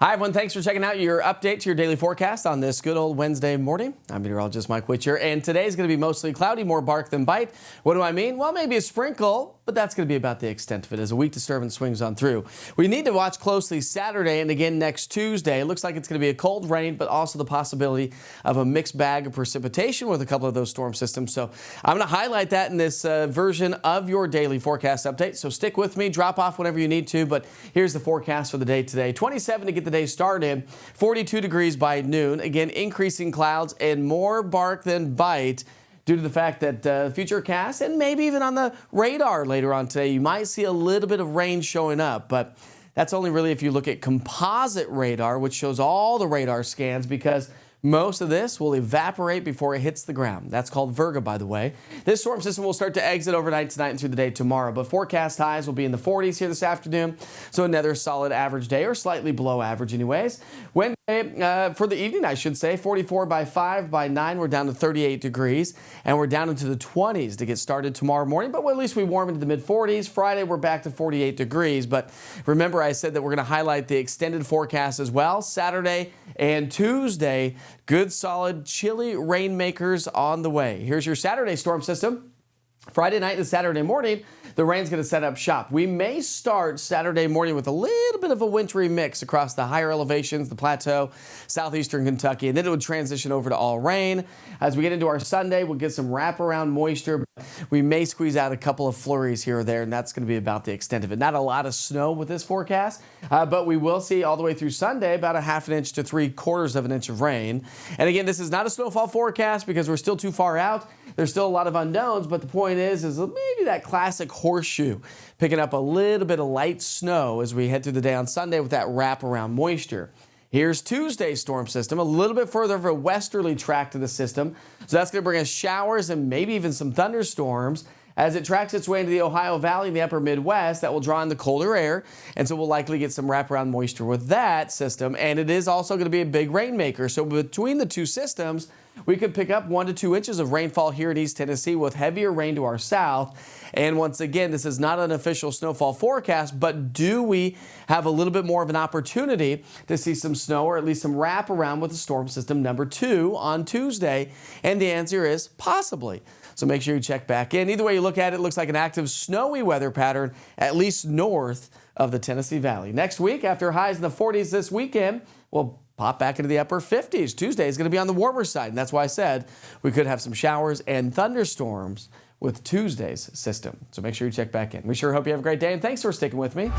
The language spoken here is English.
Hi, everyone. Thanks for checking out your update to your daily forecast on this good old Wednesday morning. I'm meteorologist Mike Witcher, and today's going to be mostly cloudy, more bark than bite. What do I mean? Well, maybe a sprinkle, but that's going to be about the extent of it as a weak disturbance swings on through. We need to watch closely Saturday and again next Tuesday. It looks like it's going to be a cold rain, but also the possibility of a mixed bag of precipitation with a couple of those storm systems. So I'm going to highlight that in this version of your daily forecast update. So stick with me, drop off whenever you need to, but here's the forecast for the day today. 27 to get the day started, 42 degrees by noon. Again, increasing clouds and more bark than bite due to the fact that futurecast and maybe even on the radar later on today, you might see a little bit of rain showing up, but that's only really if you look at composite radar, which shows all the radar scans, because most of this will evaporate before it hits the ground. That's called Virga, by the way. This storm system will start to exit overnight tonight and through the day tomorrow, but forecast highs will be in the 40s here this afternoon, so another solid average day, or slightly below average anyways. Wednesday, for the evening, I should say, 44 by 5 by 9, we're down to 38 degrees, and we're down into the 20s to get started tomorrow morning, but at least we warm into the mid-40s. Friday, we're back to 48 degrees, but remember I said that we're going to highlight the extended forecast as well. Saturday and Tuesday, good, solid, chilly rainmakers on the way. Here's your Saturday storm system. Friday night and Saturday morning, the rain's going to set up shop. We may start Saturday morning with a little bit of a wintry mix across the higher elevations, the plateau, southeastern Kentucky, and then it would transition over to all rain. As we get into our Sunday, we'll get some wraparound moisture. We may squeeze out a couple of flurries here or there, and that's going to be about the extent of it. Not a lot of snow with this forecast, but we will see all the way through Sunday about a ½ inch to 3/4 of an inch of rain. And again, this is not a snowfall forecast because we're still too far out. There's still a lot of unknowns, but the point is maybe that classic horseshoe, picking up a little bit of light snow as we head through the day on Sunday with that wraparound moisture. Here's Tuesday's storm system, a little bit further of a westerly track to the system. So that's going to bring us showers and maybe even some thunderstorms as it tracks its way into the Ohio Valley in the upper Midwest. That will draw in the colder air, and so we'll likely get some wraparound moisture with that system. And it is also going to be a big rainmaker. So between the two systems, we could pick up 1 to 2 inches of rainfall here in East Tennessee with heavier rain to our south. And once again, this is not an official snowfall forecast, but do we have a little bit more of an opportunity to see some snow or at least some wraparound with the storm system number 2 on Tuesday? And the answer is possibly. So make sure you check back in. Either way you look at it, it looks like an active snowy weather pattern, at least north of the Tennessee Valley. Next week, after highs in the 40s this weekend, we'll pop back into the upper 50s. Tuesday is going to be on the warmer side, and that's why I said we could have some showers and thunderstorms with Tuesday's system. So make sure you check back in. We sure hope you have a great day, and thanks for sticking with me.